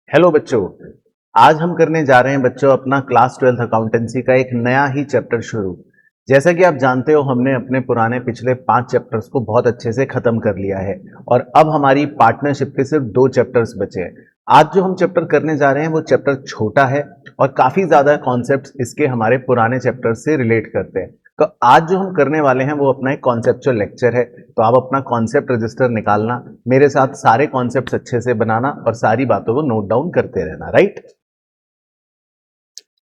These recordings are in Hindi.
हेलो बच्चों। आज हम करने जा रहे हैं बच्चों अपना क्लास 12th अकाउंटेंसी का एक नया ही चैप्टर शुरू। जैसा कि आप जानते हो हमने अपने पुराने पिछले 5 चैप्टर्स को बहुत अच्छे से खत्म कर लिया है और अब हमारी पार्टनरशिप के सिर्फ 2 चैप्टर्स बचे हैं। आज जो हम चैप्टर करने जा रहे हैं वो चैप्टर छोटा है और काफी ज्यादा कॉन्सेप्ट्स इसके हमारे पुराने चैप्टर से रिलेट करते हैं। तो आज जो हम करने वाले हैं वो अपना एक कॉन्सेप्चुअल लेक्चर है। तो आप अपना कॉन्सेप्ट रजिस्टर निकालना, मेरे साथ सारे कॉन्सेप्ट्स अच्छे से बनाना और सारी बातों को नोट डाउन करते रहना। राइट?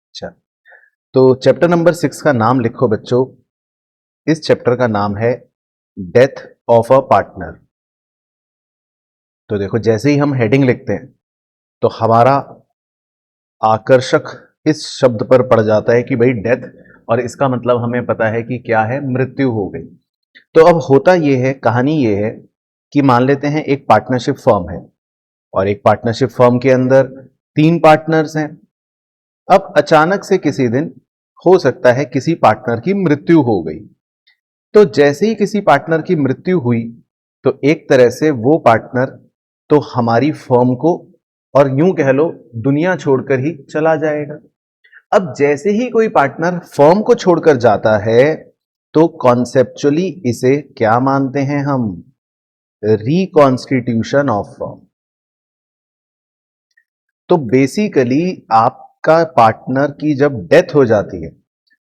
अच्छा, तो चैप्टर नंबर 6 का नाम लिखो बच्चों। इस चैप्टर का नाम है डेथ ऑफ अ पार्टनर। तो देखो, जैसे ही हम हेडिंग लिखते हैं तो हमारा आकर्षक इस शब्द पर पड़ जाता है कि भाई डेथ, और इसका मतलब हमें पता है कि क्या है, मृत्यु हो गई। तो अब होता यह है, कहानी यह है कि मान लेते हैं एक पार्टनरशिप फर्म है और एक पार्टनरशिप फर्म के अंदर 3 पार्टनर्स हैं। अब अचानक से किसी दिन हो सकता है किसी पार्टनर की मृत्यु हो गई। तो जैसे ही किसी पार्टनर की मृत्यु हुई तो एक तरह से वो पार्टनर तो हमारी फर्म को और यूं कह लो दुनिया छोड़कर ही चला जाएगा। अब जैसे ही कोई पार्टनर फर्म को छोड़कर जाता है तो कॉन्सेप्चुअली इसे क्या मानते हैं हम? Reconstitution of firm. तो बेसिकली आपका पार्टनर की जब डेथ हो जाती है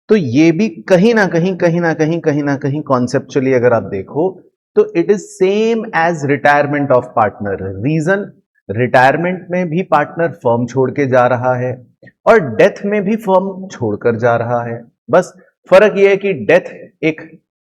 तो ये भी कहीं ना कहीं कॉन्सेप्चुअली अगर आप देखो तो it is same as retirement of partner. Reason, retirement में भी पार्टनर फर्म छोड़ के जा रहा है और डेथ में भी फर्म छोड़कर जा रहा है। बस फर्क यह है कि डेथ एक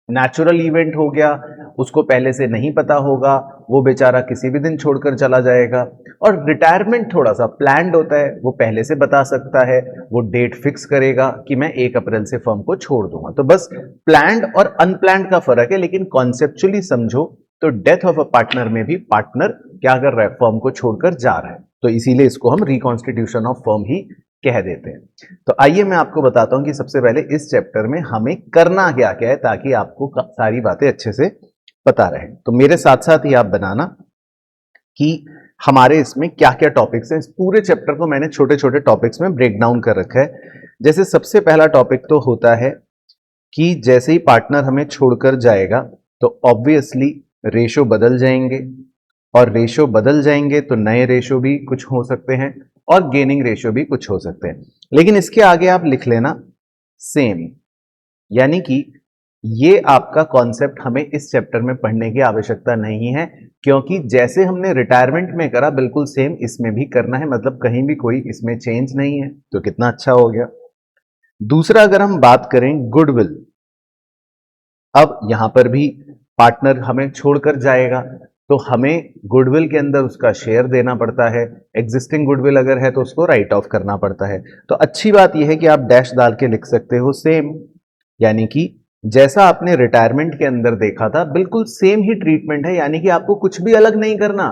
नेचुरल इवेंट हो गया, उसको पहले से नहीं पता होगा, वो बेचारा किसी भी दिन छोड़कर चला जाएगा। और रिटायरमेंट थोड़ा सा प्लान्ड होता है, वो पहले से बता सकता है, वो डेट फिक्स करेगा कि मैं 1 अप्रैल से फर्म को छोड़ दूंगा। तो बस प्लान्ड और अनप्लान्ड का फर्क है, लेकिन कॉन्सेप्चुअली समझो तो डेथ ऑफ अ पार्टनर में भी पार्टनर क्या कर रहा है, फर्म को छोड़कर जा रहा है। तो इसीलिए इसको हम रिकॉन्स्टिट्यूशन ऑफ फर्म ही कह देते हैं। तो आइए मैं आपको बताता हूं कि सबसे पहले इस चैप्टर में हमें करना क्या क्या है ताकि आपको सारी बातें अच्छे से पता रहे। तो मेरे साथ साथ ही आप बनाना कि हमारे इसमें क्या क्या टॉपिक्स हैं। इस पूरे चैप्टर को मैंने छोटे छोटे टॉपिक्स में ब्रेक डाउन कर रखा है। जैसे सबसे पहला टॉपिक तो होता है कि जैसे ही पार्टनर हमें छोड़कर जाएगा तो ऑब्वियसली रेशो बदल जाएंगे, और रेशो बदल जाएंगे तो नए रेशो भी कुछ हो सकते हैं और गेनिंग रेशो भी कुछ हो सकते हैं। लेकिन इसके आगे आप लिख लेना सेम, यानी कि ये आपका कॉन्सेप्ट हमें इस चैप्टर में पढ़ने की आवश्यकता नहीं है, क्योंकि जैसे हमने रिटायरमेंट में करा बिल्कुल सेम इसमें भी करना है। मतलब कहीं भी कोई इसमें चेंज नहीं है। तो कितना अच्छा हो गया। दूसरा, अगर हम बात करें गुडविल, अब यहां पर भी पार्टनर हमें छोड़कर जाएगा तो हमें गुडविल के अंदर उसका शेयर देना पड़ता है। एग्जिस्टिंग गुडविल अगर है तो उसको राइट ऑफ करना पड़ता है। तो अच्छी बात यह है कि आप डैश डाल के लिख सकते हो सेम, यानी कि जैसा आपने रिटायरमेंट के अंदर देखा था बिल्कुल सेम ही ट्रीटमेंट है, यानी कि आपको कुछ भी अलग नहीं करना।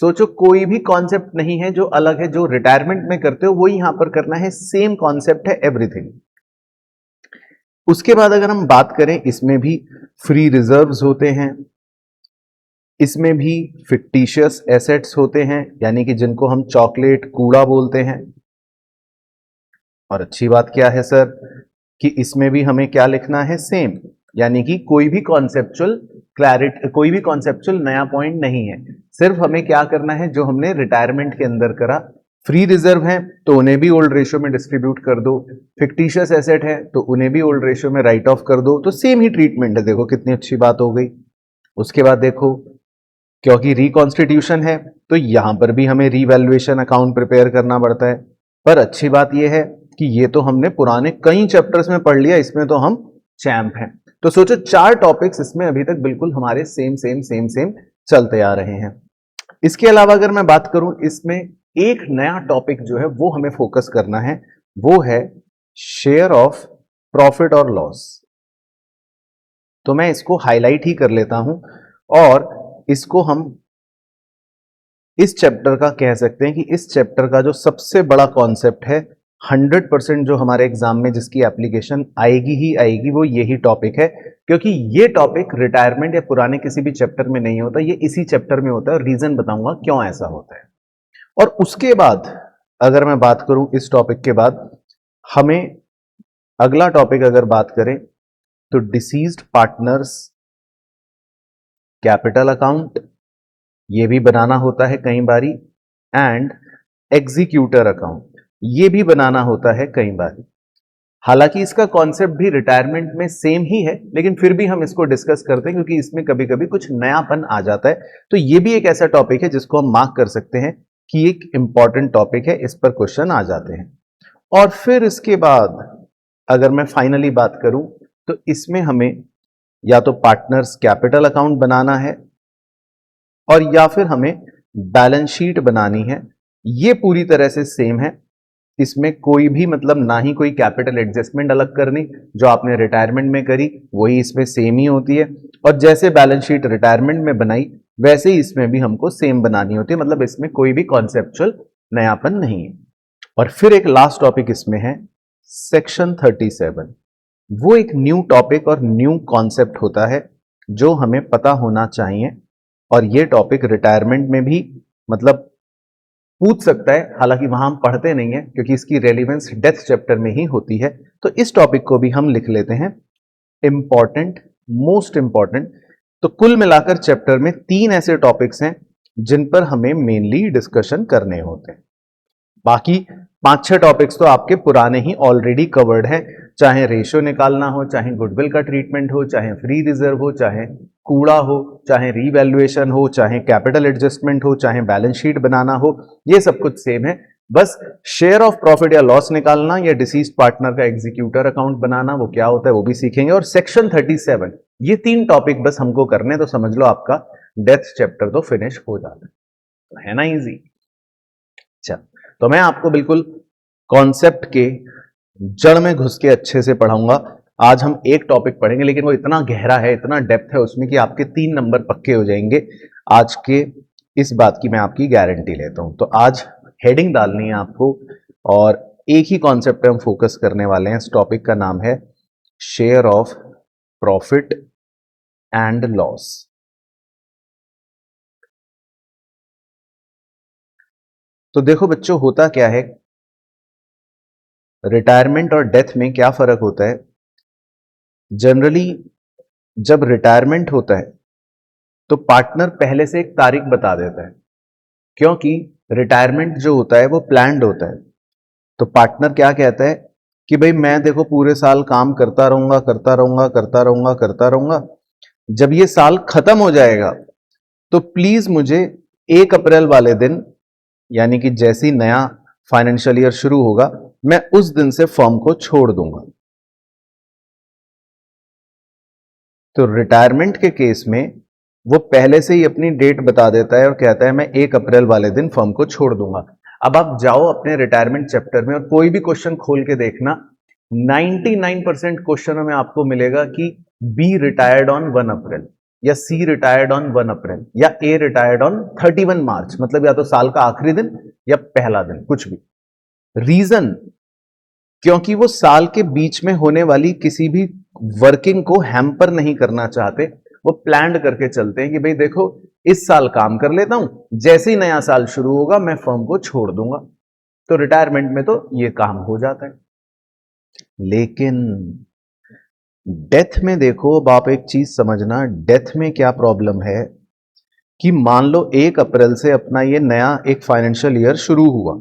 सोचो, कोई भी कॉन्सेप्ट नहीं है जो अलग है। जो रिटायरमेंट में करते हो वही यहां पर करना है, सेम कॉन्सेप्ट है एवरीथिंग। उसके बाद अगर हम बात करें, इसमें भी फ्री रिजर्व्स होते हैं, इसमें भी फिक्टिशियस एसेट्स होते हैं, यानी कि जिनको हम चॉकलेट कूड़ा बोलते हैं। और अच्छी बात क्या है सर कि इसमें भी हमें क्या लिखना है, सेम, यानी कि कोई भी कॉन्सेप्चुअल क्लैरिटी, कोई भी कॉन्सेप्चुअल नया पॉइंट नहीं है। सिर्फ हमें क्या करना है जो हमने रिटायरमेंट के अंदर करा। फ्री रिजर्व है तो उन्हें भी ओल्ड रेशियो में डिस्ट्रीब्यूट कर दो, फिक्टिशियस एसेट है तो उन्हें भी ओल्ड रेशियो में राइट ऑफ कर दो। तो सेम ही ट्रीटमेंट है। देखो कितनी अच्छी बात हो गई। उसके बाद देखो, क्योंकि रिकॉन्स्टिट्यूशन है तो यहां पर भी हमें रीवैल्यूएशन अकाउंट प्रिपेयर करना पड़ता है। पर अच्छी बात यह है कि ये तो हमने पुराने कई चैप्टर्स में पढ़ लिया, इसमें तो हम चैंप हैं। तो सोचो 4 टॉपिक्स इसमें अभी तक बिल्कुल हमारे सेम सेम सेम सेम चलते आ रहे हैं। इसके अलावा अगर मैं बात करूं, इसमें एक नया टॉपिक जो है वो हमें फोकस करना है, वो है शेयर ऑफ प्रॉफिट और लॉस। तो मैं इसको हाईलाइट ही कर लेता हूं और इसको हम इस चैप्टर का कह सकते हैं कि इस चैप्टर का जो सबसे बड़ा कॉन्सेप्ट है, 100% जो हमारे एग्जाम में जिसकी एप्लीकेशन आएगी ही आएगी, वो यही टॉपिक है। क्योंकि ये टॉपिक रिटायरमेंट या पुराने किसी भी चैप्टर में नहीं होता, ये इसी चैप्टर में होता है। और रीजन बताऊंगा क्यों ऐसा होता है। और उसके बाद अगर मैं बात करूं इस टॉपिक के बाद, हमें अगला टॉपिक अगर बात करें तो डिसीज्ड पार्टनर्स कैपिटल अकाउंट, ये भी बनाना होता है कई बारी, एंड एग्जीक्यूटर अकाउंट, ये भी बनाना होता है कई बारी। हालांकि इसका कॉन्सेप्ट भी रिटायरमेंट में सेम ही है, लेकिन फिर भी हम इसको डिस्कस करते हैं क्योंकि इसमें कभी कभी कुछ नयापन आ जाता है। तो ये भी एक ऐसा टॉपिक है जिसको हम मार्क कर सकते हैं कि एक इंपॉर्टेंट टॉपिक है, इस पर क्वेश्चन आ जाते हैं। और फिर इसके बाद अगर मैं फाइनली बात करूं तो इसमें हमें या तो पार्टनर्स कैपिटल अकाउंट बनाना है और या फिर हमें बैलेंस शीट बनानी है। ये पूरी तरह से सेम है, इसमें कोई भी मतलब ना ही कोई कैपिटल एडजस्टमेंट अलग करनी, जो आपने रिटायरमेंट में करी वही इसमें सेम ही होती है। और जैसे बैलेंस शीट रिटायरमेंट में बनाई वैसे ही इसमें भी हमको सेम बनानी होती है, मतलब इसमें कोई भी कॉन्सेप्चुअल नयापन नहीं है। और फिर एक लास्ट टॉपिक इसमें है सेक्शन 37। वो एक न्यू टॉपिक और न्यू कॉन्सेप्ट होता है जो हमें पता होना चाहिए, और ये टॉपिक रिटायरमेंट में भी मतलब पूछ सकता है, हालांकि वहां हम पढ़ते नहीं है क्योंकि इसकी रेलिवेंस डेथ चैप्टर में ही होती है। तो इस टॉपिक को भी हम लिख लेते हैं इंपॉर्टेंट, मोस्ट इंपॉर्टेंट। तो कुल मिलाकर चैप्टर में 3 ऐसे टॉपिक्स हैं जिन पर हमें मेनली डिस्कशन करने होते हैं। बाकी 5-6 टॉपिक्स तो आपके पुराने ही ऑलरेडी कवर्ड हैं, चाहे रेशियो निकालना हो, चाहे गुडविल का ट्रीटमेंट हो, चाहे फ्री रिजर्व हो, चाहे कूड़ा हो, चाहे रीवैल्यूएशन हो, चाहे कैपिटल एडजस्टमेंट हो, चाहे बैलेंस शीट बनाना हो, ये सब कुछ सेम है। बस शेयर ऑफ प्रॉफिट या लॉस निकालना या डिसीज्ड पार्टनर का एग्जीक्यूटर अकाउंट बनाना वो क्या होता है वो भी सीखेंगे। और सेक्शन 37, ये 3 टॉपिक बस हमको करने, तो समझ लो आपका डेथ चैप्टर तो फिनिश हो जाता है ना, इजी। चल, तो मैं आपको बिल्कुल कॉन्सेप्ट के जड़ में घुस के अच्छे से पढ़ाऊंगा। आज हम एक टॉपिक पढ़ेंगे लेकिन वो इतना गहरा है, इतना डेप्थ है उसमें कि आपके 3 नंबर पक्के हो जाएंगे आज के, इस बात की मैं आपकी गारंटी लेता हूं। तो आज हेडिंग डालनी है आपको और एक ही कॉन्सेप्ट पे हम फोकस करने वाले हैं। इस टॉपिक का नाम है share of profit and loss. तो देखो बच्चों, होता क्या है, रिटायरमेंट और डेथ में क्या फर्क होता है। जनरली जब रिटायरमेंट होता है तो पार्टनर पहले से एक तारीख बता देता है, क्योंकि रिटायरमेंट जो होता है वो प्लान्ड होता है। तो पार्टनर क्या कहता है कि भाई मैं देखो पूरे साल काम करता रहूंगा करता रहूंगा करता रहूंगा करता रहूंगा, जब ये साल खत्म हो जाएगा तो प्लीज मुझे 1 अप्रैल वाले दिन, यानी कि जैसे ही नया फाइनेंशियल ईयर शुरू होगा मैं उस दिन से फर्म को छोड़ दूंगा। तो रिटायरमेंट के केस में वो पहले से ही अपनी डेट बता देता है और कहता है मैं 1 अप्रैल वाले दिन फर्म को छोड़ दूंगा। अब आप जाओ अपने रिटायरमेंट चैप्टर में और कोई भी क्वेश्चन खोल के देखना, 99% क्वेश्चनों में आपको मिलेगा कि बी रिटायर्ड ऑन 1 अप्रैल या सी रिटायर्ड ऑन 1 अप्रैल या ए रिटायर्ड ऑन 31 मार्च, मतलब या तो साल का आखिरी दिन या पहला दिन, कुछ भी। रीजन, क्योंकि वो साल के बीच में होने वाली किसी भी वर्किंग को हैम्पर नहीं करना चाहते। वो प्लान करके चलते हैं कि भाई देखो इस साल काम कर लेता हूं, जैसे ही नया साल शुरू होगा मैं फर्म को छोड़ दूंगा। तो रिटायरमेंट में तो ये काम हो जाता है। लेकिन डेथ में देखो, अब आप एक चीज समझना, डेथ में क्या प्रॉब्लम है कि मान लो 1 अप्रैल से अपना ये नया एक फाइनेंशियल ईयर शुरू हुआ,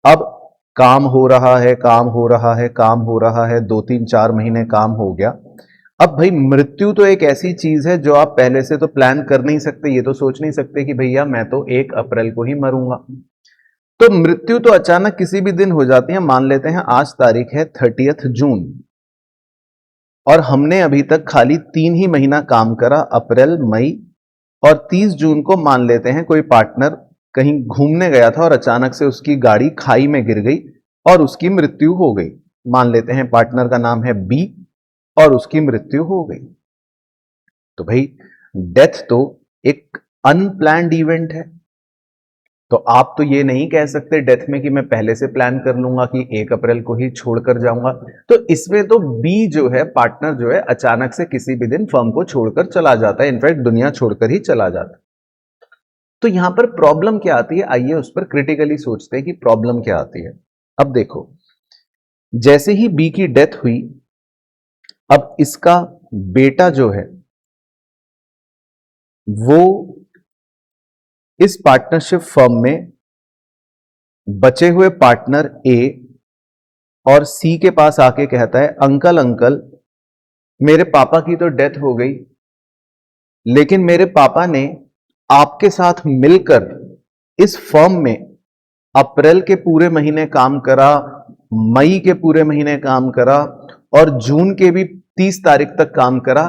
अब काम हो रहा है काम हो रहा है काम हो रहा है, 2-3-4 महीने काम हो गया। अब भाई मृत्यु तो एक ऐसी चीज है जो आप पहले से तो प्लान कर नहीं सकते, ये तो सोच नहीं सकते कि भैया मैं तो 1 अप्रैल को ही मरूंगा। तो मृत्यु तो अचानक किसी भी दिन हो जाती है। मान लेते हैं आज तारीख है 30 जून और हमने अभी तक खाली 3 ही महीना काम करा, अप्रैल मई, और 30 जून को मान लेते हैं कोई पार्टनर कहीं घूमने गया था और अचानक से उसकी गाड़ी खाई में गिर गई और उसकी मृत्यु हो गई। मान लेते हैं पार्टनर का नाम है बी और उसकी मृत्यु हो गई। तो भाई डेथ तो एक अनप्लान्ड इवेंट है। तो आप तो ये नहीं कह सकते डेथ में कि मैं पहले से प्लान कर लूंगा कि 1 अप्रैल को ही छोड़कर जाऊंगा। तो इसमें तो बी जो है, पार्टनर जो है, अचानक से किसी भी दिन फर्म को छोड़कर चला जाता है, इनफैक्ट दुनिया छोड़कर ही चला जाता है। तो यहां पर प्रॉब्लम क्या आती है, आइए उस पर क्रिटिकली सोचते हैं कि प्रॉब्लम क्या आती है। अब देखो, जैसे ही बी की डेथ हुई, अब इसका बेटा जो है वो इस पार्टनरशिप फर्म में बचे हुए पार्टनर ए और सी के पास आके कहता है, अंकल अंकल मेरे पापा की तो डेथ हो गई, लेकिन मेरे पापा ने आपके साथ मिलकर इस फर्म में अप्रैल के पूरे महीने काम करा, मई के पूरे महीने काम करा और जून के भी 30 तारीख तक काम करा।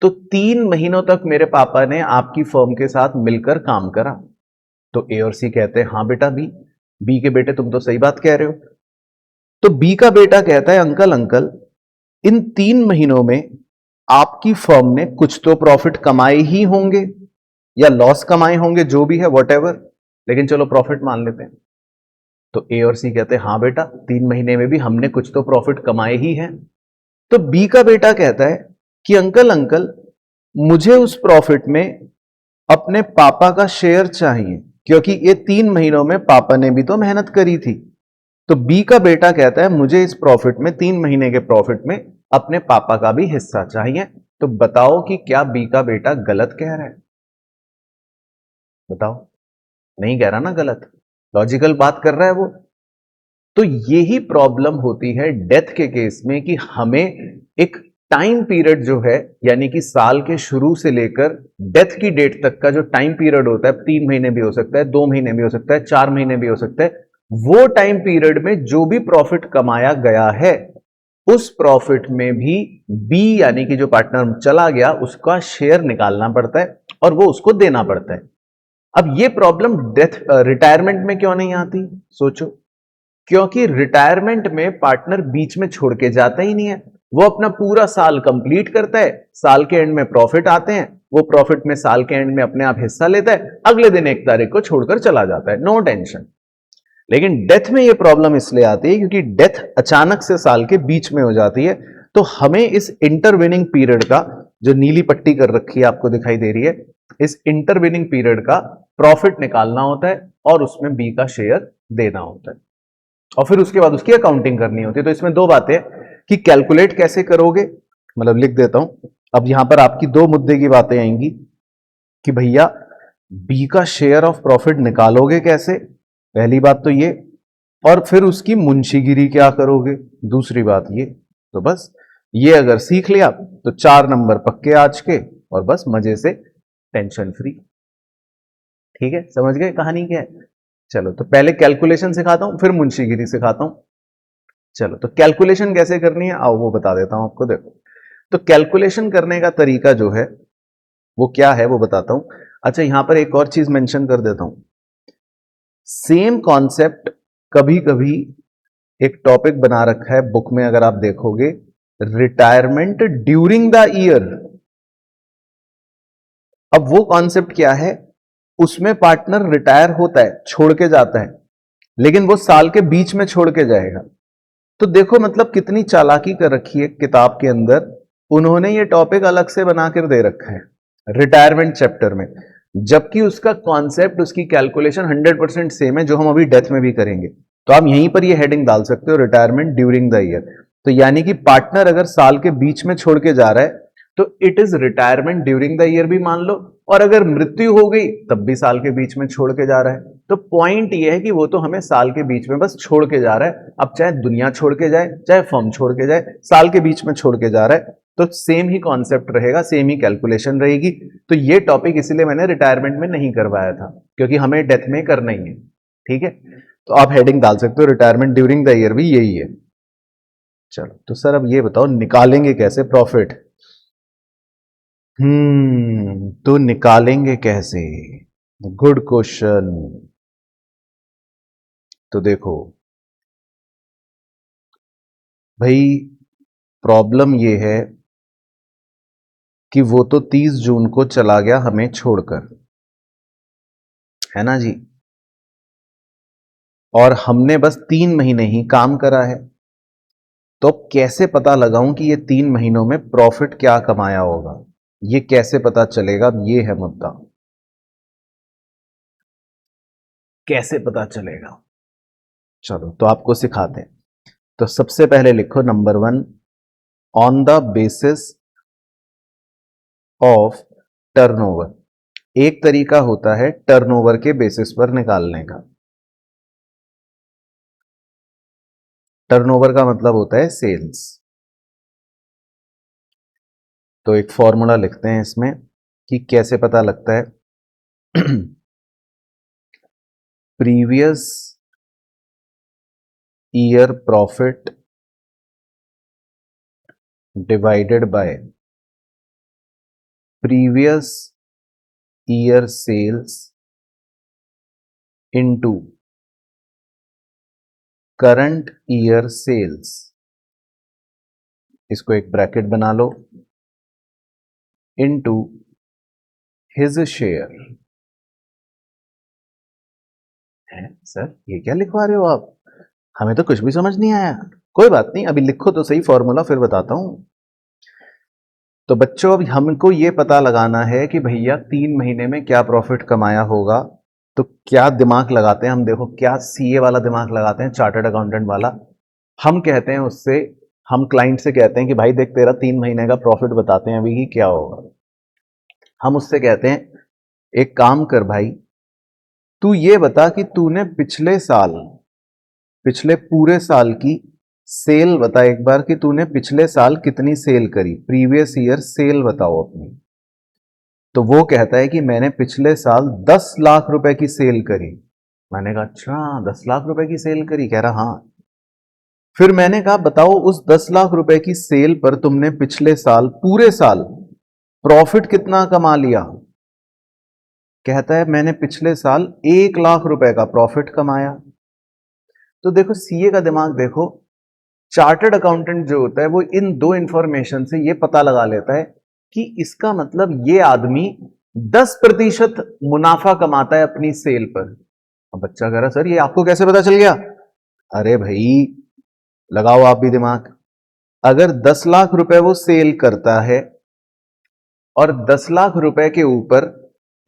तो 3 महीनों तक मेरे पापा ने आपकी फर्म के साथ मिलकर काम करा। तो ए और सी कहते हैं, हां बेटा बी के बेटे तुम तो सही बात कह रहे हो। तो बी का बेटा कहता है, अंकल अंकल इन 3 महीनों में आपकी फर्म ने कुछ तो प्रॉफिट कमाए ही होंगे या लॉस कमाए होंगे, जो भी है वॉटेवर, लेकिन चलो प्रॉफिट मान लेते हैं। तो ए और सी कहते हैं, हाँ बेटा 3 महीने में भी हमने कुछ तो प्रॉफिट कमाए ही हैं। तो बी का बेटा कहता है कि अंकल अंकल मुझे उस प्रॉफिट में अपने पापा का शेयर चाहिए, क्योंकि ये 3 महीनों में पापा ने भी तो मेहनत करी थी। तो बी का बेटा कहता है, मुझे इस प्रॉफिट में 3 महीने के प्रॉफिट में अपने पापा का भी हिस्सा चाहिए। तो बताओ कि क्या बी का बेटा गलत कह रहा है? बताओ, नहीं कह रहा ना गलत, लॉजिकल बात कर रहा है वो। तो यही प्रॉब्लम होती है डेथ के केस में कि हमें एक टाइम पीरियड जो है, यानी कि साल के शुरू से लेकर डेथ की डेट तक का जो टाइम पीरियड होता है, 3 महीने भी हो सकता है, 2 महीने भी हो सकता है, 4 महीने भी हो सकता है, वो टाइम पीरियड में जो भी प्रॉफिट कमाया गया है उस प्रॉफिट में भी बी यानी कि जो पार्टनर चला गया उसका शेयर निकालना पड़ता है और वो उसको देना पड़ता है। अब ये प्रॉब्लम डेथ रिटायरमेंट में क्यों नहीं आती? सोचो, क्योंकि रिटायरमेंट में पार्टनर बीच में छोड़ के जाता ही नहीं है। वो अपना पूरा साल कंप्लीट करता है, साल के एंड में प्रॉफिट आते हैं, वो प्रॉफिट में साल के एंड में अपने आप हिस्सा लेता है, अगले दिन 1 तारीख को छोड़कर चला जाता है, नो टेंशन। लेकिन डेथ में ये प्रॉब्लम इसलिए आती है क्योंकि डेथ अचानक से साल के बीच में हो जाती है। तो हमें इस इंटरविनिंग पीरियड का, जो नीली पट्टी कर रखी है आपको दिखाई दे रही है, इस इंटरविनिंग पीरियड का प्रॉफिट निकालना होता है और उसमें बी का शेयर देना होता है और फिर उसके बाद उसकी अकाउंटिंग करनी होती है। तो इसमें दो बातें कि कैलकुलेट कैसे करोगे, मतलब लिख देता हूं। अब यहां पर आपकी दो मुद्दे की बातें आएंगी कि भैया बी का शेयर ऑफ प्रॉफिट निकालोगे कैसे, पहली बात तो ये, और फिर उसकी मुंशीगिरी क्या करोगे, दूसरी बात ये। तो बस ये अगर सीख लिया तो 4 नंबर पक्के आज के, और बस मजे से टेंशन फ्री। ठीक है, समझ गए कहानी क्या है? चलो, तो पहले कैलकुलेशन सिखाता हूं, फिर मुंशीगिरी सिखाता हूं। चलो, तो कैलकुलेशन कैसे करनी है आओ वो बता देता हूं आपको। देखो, तो कैलकुलेशन करने का तरीका जो है वो क्या है वो बताता हूं। अच्छा, यहां पर एक और चीज मेंशन कर देता हूं। सेम कॉन्सेप्ट कभी कभी एक टॉपिक बना रखा है बुक में, अगर आप देखोगे, रिटायरमेंट ड्यूरिंग द ईयर। अब वो कॉन्सेप्ट क्या है, उसमें पार्टनर रिटायर होता है, छोड़ के जाता है, लेकिन वो साल के बीच में छोड़ के जाएगा। तो देखो मतलब कितनी चालाकी कर रखी है किताब के अंदर, उन्होंने ये टॉपिक अलग से बनाकर दे रखा है रिटायरमेंट चैप्टर में, जबकि उसका कॉन्सेप्ट, उसकी कैलकुलेशन 100% सेम है जो हम अभी डेथ में भी करेंगे। तो आप यहीं पर ये हेडिंग डाल सकते हो, रिटायरमेंट ड्यूरिंग द ईयर। तो यानी कि पार्टनर अगर साल के बीच में छोड़ के जा रहा है तो it is retirement during the year भी मान लो, और अगर मृत्यु हो गई तब भी साल के बीच में छोड़ के जा रहा है। तो पॉइंट ये है कि वो तो हमें साल के बीच में बस छोड़ के जा रहा है। अब चाहे दुनिया छोड़ के जाए, चाहे फर्म छोड़ के जाए, साल के बीच में छोड़ के जा रहा है, तो सेम ही कॉन्सेप्ट रहेगा, सेम ही कैलकुलेशन रहेगी। तो ये टॉपिक इसीलिए मैंने रिटायरमेंट में नहीं करवाया था, क्योंकि हमें डेथ में करना ही है। ठीक है, तो आप हेडिंग डाल सकते हो, रिटायरमेंट ड्यूरिंग द ईयर भी यही है। चलो, तो सर अब ये बताओ निकालेंगे कैसे प्रॉफिट? तो निकालेंगे कैसे? Good question. तो देखो भाई, प्रॉब्लम ये है कि वो तो 30 जून को चला गया हमें छोड़कर, है ना जी, और हमने बस 3 महीने ही काम करा है। तो अब कैसे पता लगाऊं कि ये 3 महीनों में प्रॉफिट क्या कमाया होगा, ये कैसे पता चलेगा, ये है मुद्दा। कैसे पता चलेगा? चलो तो आपको सिखाते हैं। तो सबसे पहले लिखो number 1, on the basis of turnover. एक तरीका होता है टर्नओवर के बेसिस पर निकालने का। टर्नओवर का मतलब होता है सेल्स। तो एक फॉर्मूला लिखते हैं इसमें कि कैसे पता लगता है। Previous year profit divided by previous year sales into current year sales. इसको एक ब्रैकेट बना लो, इनटू हिज शेयर। सर ये क्या लिखवा रहे हो आप? हमें तो कुछ भी समझ नहीं आया। कोई बात नहीं, अभी लिखो तो सही फॉर्मूला, फिर बताता हूं। तो बच्चों अब हमको ये पता लगाना है कि भैया 3 महीने में क्या प्रॉफिट कमाया होगा। तो क्या दिमाग लगाते हैं हम, देखो क्या सीए वाला दिमाग लगाते हैं, चार्टर्ड अकाउंटेंट वाला। हम कहते हैं उससे, हम क्लाइंट से कहते हैं कि भाई देख तेरा 3 महीने का प्रॉफिट बताते हैं अभी कि क्या होगा। हम उससे कहते हैं एक काम कर भाई, तू ये बता कि तूने पिछले पूरे साल की सेल बता एक बार, कि तूने पिछले साल कितनी सेल करी, प्रीवियस ईयर सेल बताओ अपनी। तो वो कहता है कि मैंने पिछले साल 10 लाख रुपए की सेल करी। मैंने कहा अच्छा 10 लाख रुपए की सेल करी? कह रहा हाँ। फिर मैंने कहा बताओ उस 10 लाख रुपए की सेल पर तुमने पिछले साल पूरे साल प्रॉफिट कितना कमा लिया? कहता है मैंने पिछले साल 1 लाख रुपए का प्रॉफिट कमाया। तो देखो सीए का दिमाग देखो, चार्टर्ड अकाउंटेंट जो होता है वो इन दो इंफॉर्मेशन से ये पता लगा लेता है कि इसका मतलब ये आदमी 10% मुनाफा कमाता है अपनी सेल पर। अब बच्चा कह रहा सर ये आपको कैसे पता चल गया? अरे भाई लगाओ आप भी दिमाग। अगर 10 लाख रुपए वो सेल करता है और 10 लाख रुपए के ऊपर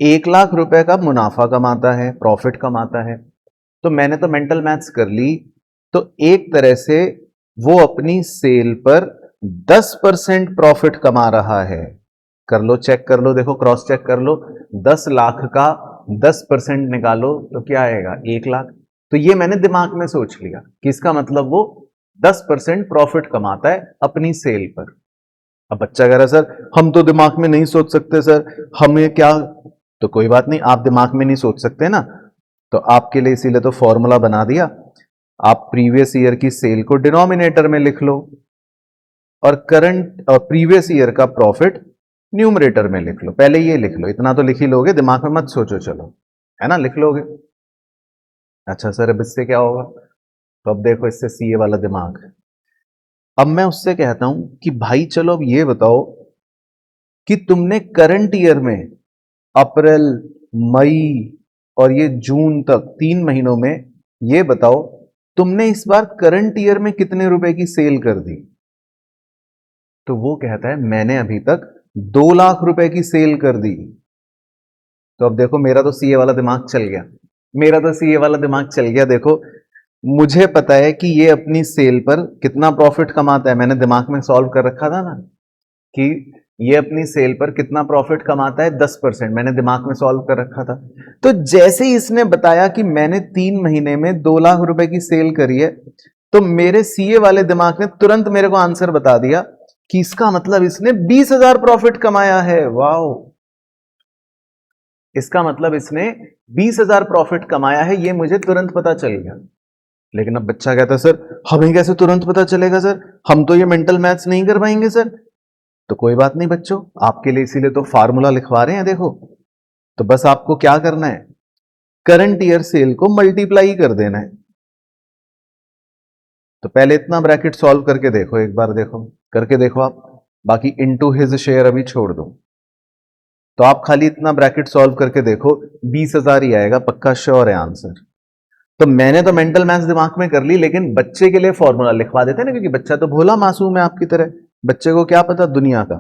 1 लाख रुपए का मुनाफा कमाता है, प्रॉफिट कमाता है, तो मैंने तो मेंटल मैथ्स कर ली। तो एक तरह से वो अपनी सेल पर 10% प्रॉफिट कमा रहा है। कर लो, चेक कर लो, देखो क्रॉस चेक कर लो। 10 लाख का 10% निकालो तो क्या आएगा? 1 लाख। तो ये मैंने दिमाग में सोच लिया कि इसका मतलब वो 10% प्रॉफिट कमाता है अपनी सेल पर। अब बच्चा कह रहा सर हम तो दिमाग में नहीं सोच सकते सर, हमें क्या? तो कोई बात नहीं, आप दिमाग में नहीं सोच सकते ना, तो आपके लिए इसीलिए तो फॉर्मूला बना दिया। आप प्रीवियस ईयर की सेल को डिनोमिनेटर में लिख लो और करंट और प्रीवियस ईयर का प्रॉफिट न्यूमरेटर में लिख लो। पहले ये लिख लो, इतना तो लिख ही लोगे, दिमाग में मत सोचो, चलो है ना, लिख लोगे। अच्छा सर अब इससे क्या होगा? तो अब देखो इससे सीए वाला दिमाग। अब मैं उससे कहता हूं कि भाई चलो अब ये बताओ कि तुमने करंट ईयर में अप्रैल, मई और ये जून तक 3 महीनों में ये बताओ तुमने इस बार करंट ईयर में कितने रुपए की सेल कर दी? तो वो कहता है मैंने अभी तक 2 लाख रुपए की सेल कर दी। तो अब देखो मेरा तो सीए वाला दिमाग चल गया, देखो मुझे पता है कि ये अपनी सेल पर कितना प्रॉफिट कमाता है। मैंने दिमाग में सॉल्व कर रखा था ना कि ये अपनी सेल पर कितना प्रॉफिट कमाता है, 10%। मैंने दिमाग में सॉल्व कर रखा था। तो जैसे ही इसने बताया कि मैंने 3 महीने में 2 लाख रुपए की सेल करी है, तो मेरे सीए वाले दिमाग ने तुरंत मेरे को आंसर बता दिया कि इसका मतलब इसने 20,000 प्रॉफिट कमाया है। वाओ, इसका मतलब इसने 20,000 प्रॉफिट कमाया है, ये मुझे तुरंत पता चल गया। लेकिन अब बच्चा कहता है सर हमें कैसे तुरंत पता चलेगा सर, हम तो ये मेंटल मैथ्स नहीं कर पाएंगे सर। तो कोई बात नहीं बच्चों, आपके लिए इसीलिए तो फार्मूला लिखवा रहे हैं। देखो तो बस आपको क्या करना है, करंट ईयर सेल को मल्टीप्लाई कर देना है। तो पहले इतना ब्रैकेट सॉल्व करके देखो, एक बार देखो करके देखो आप, बाकी इनटू हिज शेयर अभी छोड़ दो। तो आप खाली इतना ब्रैकेट सॉल्व करके देखो, 20,000 ही आएगा, पक्का श्योर है आंसर। तो मैंने तो मेंटल मैथ्स दिमाग में कर ली, लेकिन बच्चे के लिए फॉर्मूला लिखवा देते हैं ना, क्योंकि बच्चा तो भोला मासूम है आपकी तरह, बच्चे को क्या पता दुनिया का।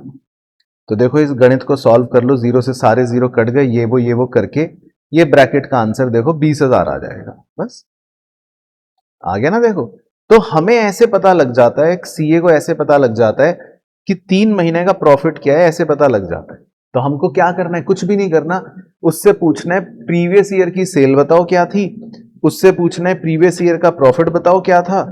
तो देखो इस गणित को सॉल्व कर लो, जीरो से सारे जीरो कट गए, ये वो करके ये ब्रैकेट का आंसर देखो 20,000 आ जाएगा। बस आ गया ना। देखो, तो हमें ऐसे पता लग जाता है, सीए को ऐसे पता लग जाता है कि 3 महीने का प्रॉफिट क्या है, ऐसे पता लग जाता है। तो हमको क्या करना है, कुछ भी नहीं करना, उससे पूछना है प्रीवियस ईयर की सेल बताओ क्या थी, उससे पूछना है प्रीवियस ईयर का प्रॉफिट बताओ क्या था,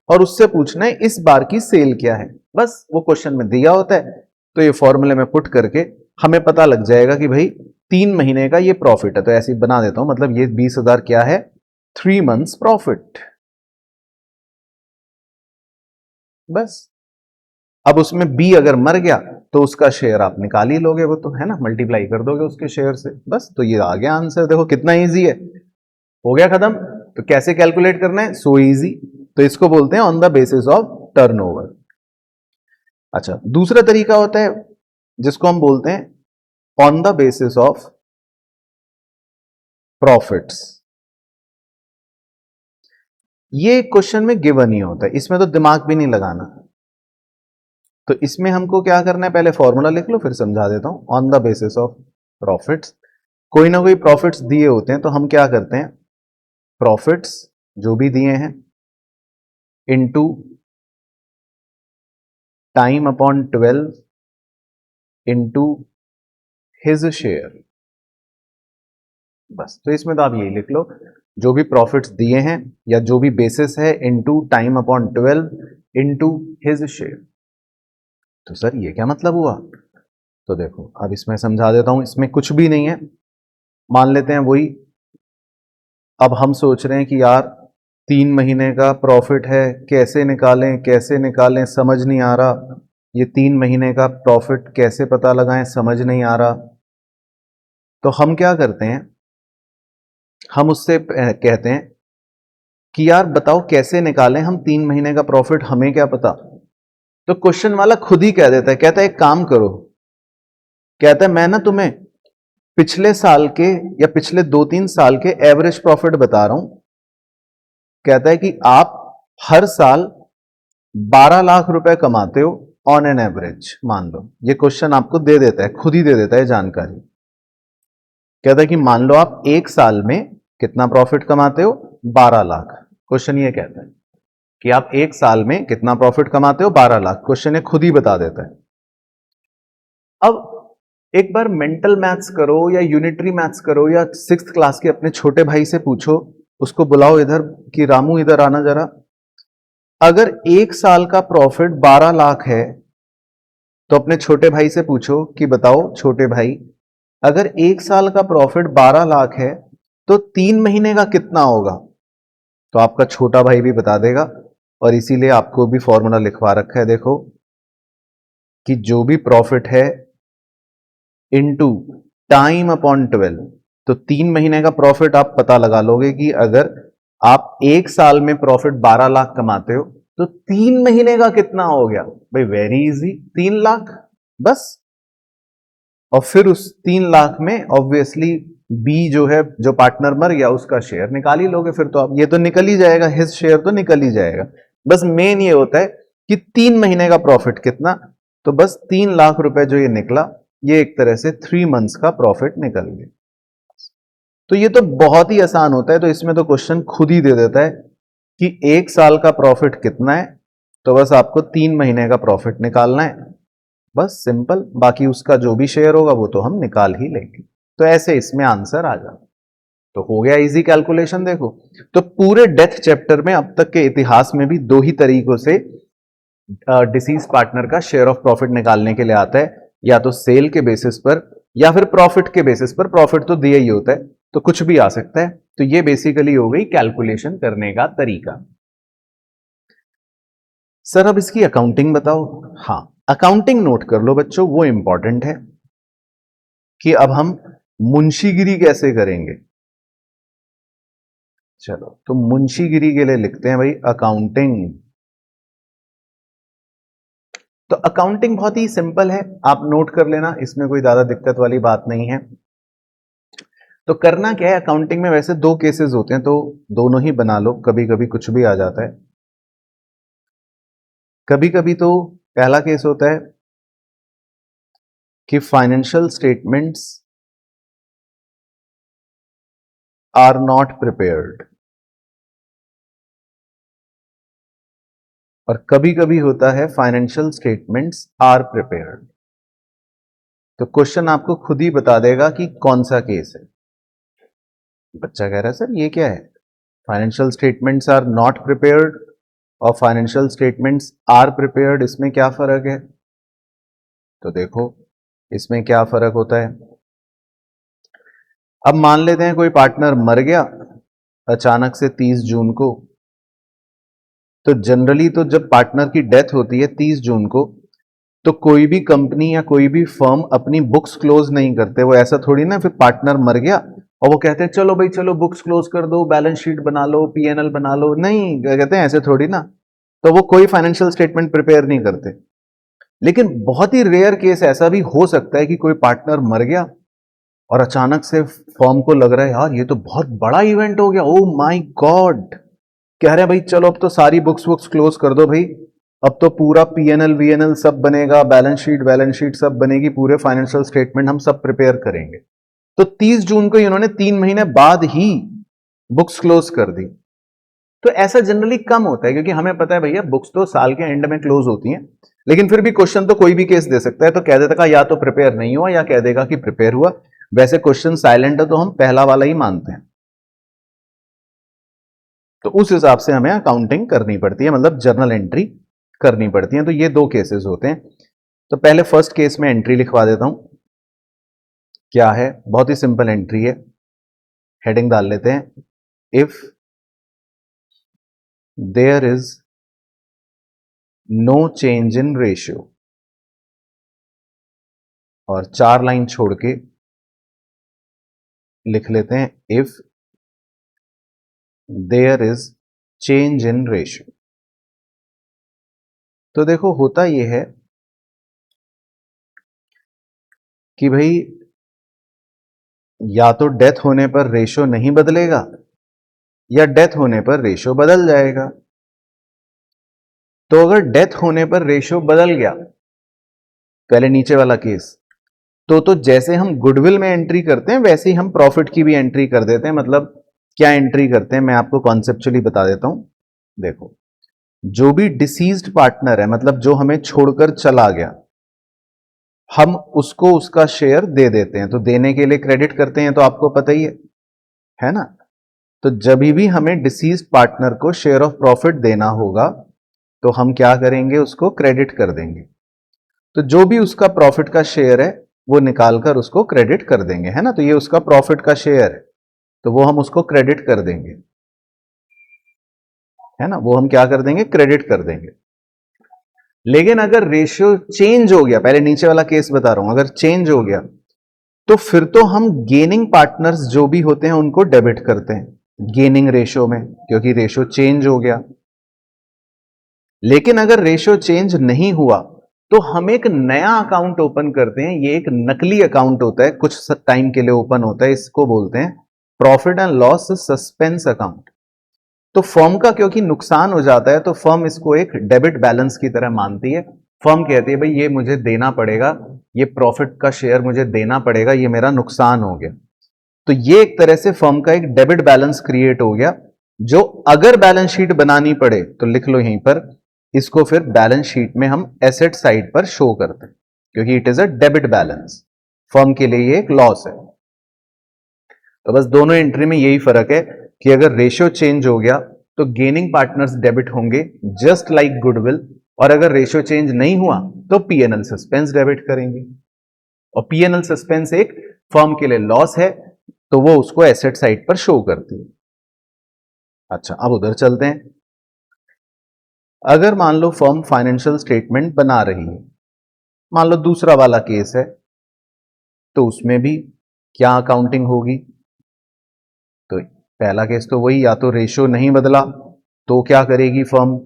और उससे पूछना है इस बार की सेल क्या है। बस वो क्वेश्चन में दिया होता है, तो ये फॉर्मूले में पुट करके हमें पता लग जाएगा कि भाई 3 महीने का ये प्रॉफिट है। तो ऐसे ही बना देता हूं, मतलब ये 20,000 क्या है, 3 months प्रॉफिट। बस अब उसमें बी अगर मर गया तो उसका शेयर आप निकाल ही लोगे, वो तो है ना, मल्टीप्लाई कर दोगे उसके शेयर से। बस, तो ये आ गया आंसर। देखो कितना इजी है, हो गया खत्म। तो कैसे कैलकुलेट करना है, सो इजी। तो इसको बोलते हैं on the basis of turnover. अच्छा, दूसरा तरीका होता है जिसको हम बोलते हैं on the basis of profits. ये क्वेश्चन में गिवन ही होता है, इसमें तो दिमाग भी नहीं लगाना। तो इसमें हमको क्या करना है, पहले फॉर्मूला लिख लो फिर समझा देता हूं। On the basis of profits, कोई ना कोई प्रॉफिट्स दिए होते हैं, तो हम क्या करते हैं, प्रॉफिट्स जो भी दिए हैं into time upon 12 into his share. बस, तो इसमें तो आप यही लिख लो, जो भी प्रॉफिट्स दिए हैं या जो भी बेसिस है into time upon 12 into his share. तो सर ये क्या मतलब हुआ, तो देखो अब इसमें समझा देता हूं। इसमें कुछ भी नहीं है, मान लेते हैं वही। अब हम सोच रहे हैं कि यार 3 महीने का प्रॉफिट है, कैसे निकालें कैसे निकालें समझ नहीं आ रहा, ये 3 महीने का प्रॉफिट कैसे पता लगाएं समझ नहीं आ रहा। तो हम क्या करते हैं, हम उससे कहते हैं कि यार बताओ कैसे निकालें हम 3 महीने का प्रॉफिट, हमें क्या पता। तो क्वेश्चन वाला खुद ही कह देता है, कहता है एक काम करो, कहता है मैं ना तुम्हें पिछले साल के या पिछले 2-3 साल के एवरेज प्रॉफिट बता रहा हूं। कहता है कि आप हर साल 12 लाख रुपए कमाते हो ऑन एन एवरेज, मान लो। ये क्वेश्चन आपको दे देता है, खुद ही दे देता है जानकारी। कहता है कि मान लो आप एक साल में कितना प्रॉफिट कमाते हो, 12 लाख। क्वेश्चन ये कहता है कि आप एक साल में कितना प्रॉफिट कमाते हो, 12 लाख। क्वेश्चन ये खुद ही बता देता है। अब एक बार मेंटल मैथ्स करो या यूनिटरी मैथ्स करो या 6th क्लास के अपने छोटे भाई से पूछो, उसको बुलाओ इधर कि रामू इधर आना जरा। अगर एक साल का प्रॉफिट 12 लाख है, तो अपने छोटे भाई से पूछो कि बताओ छोटे भाई, अगर एक साल का प्रॉफिट 12 लाख है तो 3 महीने का कितना होगा। तो आपका छोटा भाई भी बता देगा, और इसीलिए आपको भी फॉर्मूला लिखवा रखा है, देखो कि जो भी प्रॉफिट है इनटू टाइम अपॉन 12। तो 3 महीने का प्रॉफिट आप पता लगा लोगे कि अगर आप एक साल में प्रॉफिट 12 लाख कमाते हो तो 3 महीने का कितना हो गया। भाई वेरी इजी, 3 लाख। बस, और फिर उस 3 लाख में ऑब्वियसली बी जो है, जो पार्टनर मर गया, उसका शेयर निकाल ही लोगे। फिर तो आप, ये तो निकल ही जाएगा, हिज शेयर तो निकल ही जाएगा। बस मेन ये होता है कि 3 महीने का प्रॉफिट कितना। तो बस 3 लाख रुपए जो ये निकला, ये एक तरह से 3 months का प्रॉफिट निकल गया। तो ये तो बहुत ही आसान होता है। तो इसमें तो क्वेश्चन खुद ही दे देता है कि एक साल का प्रॉफिट कितना है, तो बस आपको 3 महीने का प्रॉफिट निकालना है। बस सिंपल, बाकी उसका जो भी शेयर होगा वो तो हम निकाल ही लेंगे। तो ऐसे इसमें आंसर आ जाता। तो हो गया इजी कैलकुलेशन। देखो, तो पूरे डेथ चैप्टर में अब तक के इतिहास में भी दो ही तरीकों से डिसीज पार्टनर का शेयर ऑफ प्रॉफिट निकालने के लिए आता है, या तो सेल के बेसिस पर या फिर प्रॉफिट के बेसिस पर। प्रॉफिट तो दिया ही होता है, तो कुछ भी आ सकता है। तो ये बेसिकली हो गई कैलकुलेशन करने का तरीका। सर अब इसकी अकाउंटिंग बताओ। हाँ, अकाउंटिंग नोट कर लो बच्चों, वो इंपॉर्टेंट है कि अब हम मुंशीगिरी कैसे करेंगे। चलो, तो मुंशीगिरी के लिए लिखते हैं भाई अकाउंटिंग। तो अकाउंटिंग बहुत ही सिंपल है, आप नोट कर लेना, इसमें कोई ज्यादा दिक्कत वाली बात नहीं है। तो करना क्या है अकाउंटिंग में, वैसे दो केसेस होते हैं तो दोनों ही बना लो, कभी कभी कुछ भी आ जाता है। कभी कभी तो पहला केस होता है कि financial statements are not prepared. और कभी कभी होता है फाइनेंशियल स्टेटमेंट्स आर प्रिपेयर्ड। तो क्वेश्चन आपको खुद ही बता देगा कि कौन सा केस है। बच्चा कह रहा है सर ये क्या है, financial statements are not prepared और फाइनेंशियल स्टेटमेंट्स आर प्रिपेयर्ड, इसमें क्या फर्क है? तो देखो इसमें क्या फर्क होता है। अब मान लेते हैं कोई पार्टनर मर गया अचानक से 30 जून को। तो जनरली तो जब पार्टनर की डेथ होती है 30 जून को, तो कोई भी कंपनी या कोई भी फर्म अपनी बुक्स क्लोज नहीं करते। वो ऐसा थोड़ी ना फिर पार्टनर मर गया और वो कहते हैं चलो भाई चलो बुक्स क्लोज कर दो, बैलेंस शीट बना लो, पीएनएल बना लो। नहीं, कहते हैं ऐसे थोड़ी ना। तो वो कोई फाइनेंशियल स्टेटमेंट प्रिपेयर नहीं करते। लेकिन बहुत ही रेयर केस ऐसा भी हो सकता है कि कोई पार्टनर मर गया और अचानक से फर्म को लग रहा है यार ये तो बहुत बड़ा इवेंट हो गया, ओ माय गॉड। कह रहे हैं भाई चलो अब तो सारी बुक्स क्लोज कर दो भाई, अब तो पूरा पीएनएल वीएनएल सब बनेगा, बैलेंस शीट सब बनेगी, पूरे फाइनेंशियल स्टेटमेंट हम सब प्रिपेयर करेंगे। तो 30 जून को इन्होंने 3 महीने बाद ही बुक्स क्लोज कर दी। तो ऐसा जनरली कम होता है क्योंकि हमें पता है भैया बुक्स तो साल के एंड में क्लोज होती हैं। लेकिन फिर भी क्वेश्चन तो कोई भी केस दे सकता है, तो कह देता या तो प्रिपेयर नहीं हुआ या कह देगा कि प्रिपेयर हुआ। वैसे क्वेश्चन साइलेंट है तो हम पहला वाला ही मानते हैं। तो उस हिसाब से हमें अकाउंटिंग करनी पड़ती है, मतलब जर्नल एंट्री करनी पड़ती है। तो ये दो केसेस होते हैं। तो पहले फर्स्ट केस में एंट्री लिखवा देता हूं। क्या है, बहुत ही सिंपल एंट्री है। हेडिंग डाल लेते हैं, if there is no change in ratio, और 4 लाइन छोड़ के लिख लेते हैं if there is change in ratio. तो देखो होता यह है कि भाई या तो डेथ होने पर रेशियो नहीं बदलेगा या डेथ होने पर रेशियो बदल जाएगा। तो अगर डेथ होने पर रेशियो बदल गया, पहले नीचे वाला केस, तो जैसे हम गुडविल में एंट्री करते हैं वैसे ही हम प्रॉफिट की भी एंट्री कर देते हैं। मतलब क्या एंट्री करते हैं मैं आपको कॉन्सेप्चुअली बता देता हूं। देखो, जो भी डिसीज्ड पार्टनर है, मतलब जो हमें छोड़कर चला गया, हम उसको उसका शेयर दे देते हैं। तो देने के लिए क्रेडिट करते हैं, तो आपको पता ही है ना। तो जब भी हमें डिसीज्ड पार्टनर को शेयर ऑफ प्रॉफिट देना होगा तो हम क्या करेंगे, उसको क्रेडिट कर देंगे। तो जो भी उसका प्रॉफिट का शेयर है वो निकालकर उसको क्रेडिट कर देंगे, है ना। तो ये उसका प्रॉफिट का शेयर है तो वो हम उसको क्रेडिट कर देंगे, है ना। वो हम क्या कर देंगे, क्रेडिट कर देंगे। लेकिन अगर रेशियो चेंज हो गया, पहले नीचे वाला केस बता रहा हूं, अगर चेंज हो गया तो फिर तो हम गेनिंग पार्टनर्स जो भी होते हैं उनको डेबिट करते हैं गेनिंग रेशियो में, क्योंकि रेशियो चेंज हो गया। लेकिन अगर रेशियो चेंज नहीं हुआ तो हम एक नया अकाउंट ओपन करते हैं। ये एक नकली अकाउंट होता है, कुछ टाइम के लिए ओपन होता है, इसको बोलते हैं profit and loss suspense account. तो फर्म का क्योंकि नुकसान हो जाता है तो फर्म इसको एक डेबिट बैलेंस की तरह मानती है। फर्म कहती है भाई ये मुझे देना पड़ेगा, ये प्रॉफिट का शेयर मुझे देना पड़ेगा, ये मेरा नुकसान हो गया। तो ये एक तरह से फर्म का एक डेबिट बैलेंस क्रिएट हो गया, जो अगर बैलेंस शीट बनानी पड़े तो लिख लो यहीं पर, इसको फिर बैलेंस शीट में हम एसेट साइड पर शो करते हैं, क्योंकि it is a debit balance. Firm के लिए ये एक लॉस है। तो बस दोनों एंट्री में यही फर्क है कि अगर रेशियो चेंज हो गया तो गेनिंग पार्टनर्स डेबिट होंगे जस्ट लाइक गुडविल, और अगर रेशियो चेंज नहीं हुआ तो पीएनएल सस्पेंस डेबिट करेंगे। और पीएनएल सस्पेंस एक फर्म के लिए लॉस है तो वो उसको एसेट साइड पर शो करती है। अच्छा, अब उधर चलते हैं। अगर मान लो फर्म फाइनेंशियल स्टेटमेंट बना रही है, मान लो दूसरा वाला केस है, तो उसमें भी क्या अकाउंटिंग होगी। तो पहला केस तो वही, या तो रेशियो नहीं बदला तो क्या करेगी फर्म,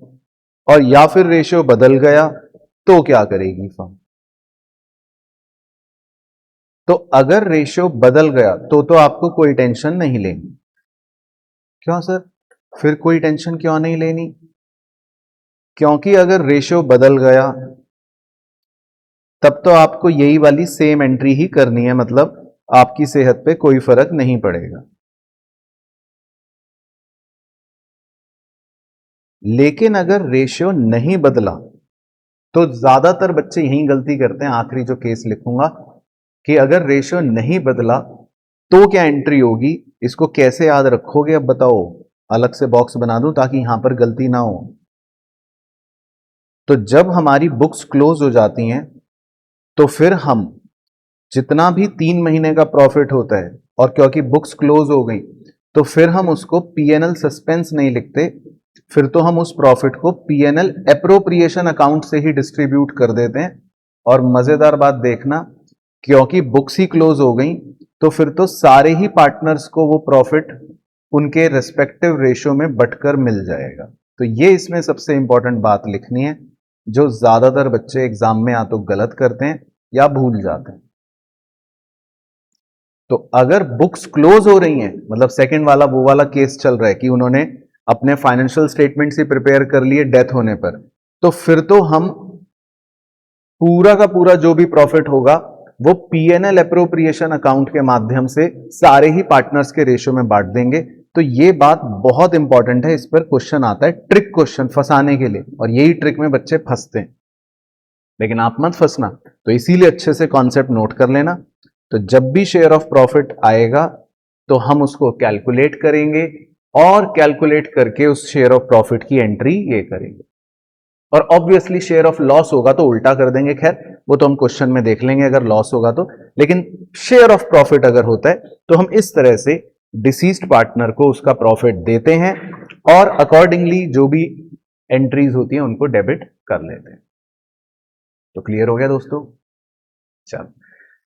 और या फिर रेशियो बदल गया तो क्या करेगी फर्म। तो अगर रेशियो बदल गया तो आपको कोई टेंशन नहीं लेनी। क्यों सर, फिर कोई टेंशन क्यों नहीं लेनी? क्योंकि अगर रेशियो बदल गया तब तो आपको यही वाली सेम एंट्री ही करनी है, मतलब आपकी सेहत पे कोई फर्क नहीं पड़ेगा। लेकिन अगर रेशियो नहीं बदला तो ज्यादातर बच्चे यही गलती करते हैं, आखिरी जो केस लिखूंगा कि अगर रेशियो नहीं बदला तो क्या एंट्री होगी, इसको कैसे याद रखोगे अब बताओ, अलग से बॉक्स बना दूं ताकि यहां पर गलती ना हो। तो जब हमारी बुक्स क्लोज हो जाती हैं तो फिर हम जितना भी 3 महीने का प्रॉफिट होता है, और क्योंकि बुक्स क्लोज हो गई तो फिर हम उसको पीएनएल सस्पेंस नहीं लिखते, फिर तो हम उस प्रॉफिट को पीएनएल एप्रोप्रिएशन अकाउंट से ही डिस्ट्रीब्यूट कर देते हैं। और मजेदार बात देखना, क्योंकि बुक्स ही क्लोज हो गई तो फिर तो सारे ही पार्टनर्स को वो प्रॉफिट उनके रेस्पेक्टिव रेशियो में बंटकर मिल जाएगा। तो ये इसमें सबसे इंपॉर्टेंट बात लिखनी है, जो ज्यादातर बच्चे एग्जाम में या तो गलत करते हैं या भूल जाते हैं। तो अगर बुक्स क्लोज हो रही हैं, मतलब सेकंड वाला वो वाला केस चल रहा है कि उन्होंने अपने फाइनेंशियल स्टेटमेंट्स ही प्रिपेयर कर लिए डेथ होने पर, तो फिर तो हम पूरा का पूरा जो भी प्रॉफिट होगा वो पीएनएल एप्रोप्रिएशन अकाउंट के माध्यम से सारे ही पार्टनर्स के रेशियो में बांट देंगे। तो ये बात बहुत इंपॉर्टेंट है, इस पर क्वेश्चन आता है, ट्रिक क्वेश्चन फंसाने के लिए, और यही ट्रिक में बच्चे फंसते हैं। लेकिन आप मत फंसना, तो इसीलिए अच्छे से कॉन्सेप्ट नोट कर लेना। तो जब भी शेयर ऑफ प्रॉफिट आएगा तो हम उसको कैलकुलेट करेंगे और कैलकुलेट करके उस शेयर ऑफ प्रॉफिट की एंट्री ये करेंगे। और ऑब्वियसली शेयर ऑफ लॉस होगा तो उल्टा कर देंगे, खैर वो तो हम क्वेश्चन में देख लेंगे अगर लॉस होगा तो। लेकिन शेयर ऑफ प्रॉफिट अगर होता है तो हम इस तरह से डिसीज्ड पार्टनर को उसका प्रॉफिट देते हैं और अकॉर्डिंगली जो भी एंट्रीज होती हैं उनको डेबिट कर लेते हैं। तो क्लियर हो गया दोस्तों? चलो,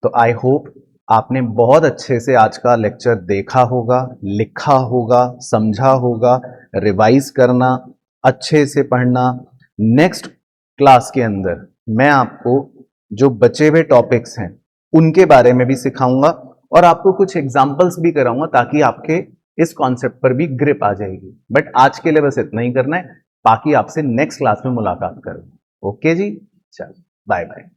तो आई होप आपने बहुत अच्छे से आज का लेक्चर देखा होगा, लिखा होगा, समझा होगा। रिवाइज करना, अच्छे से पढ़ना। नेक्स्ट क्लास के अंदर मैं आपको जो बचे हुए टॉपिक्स हैं उनके बारे में भी सिखाऊंगा और आपको कुछ एग्जाम्पल्स भी कराऊंगा ताकि आपके इस कॉन्सेप्ट पर भी ग्रिप आ जाएगी। बट आज के लिए बस इतना ही करना है, बाकी आपसे नेक्स्ट क्लास में मुलाकात करूंगा। ओके जी, चलो बाय बाय।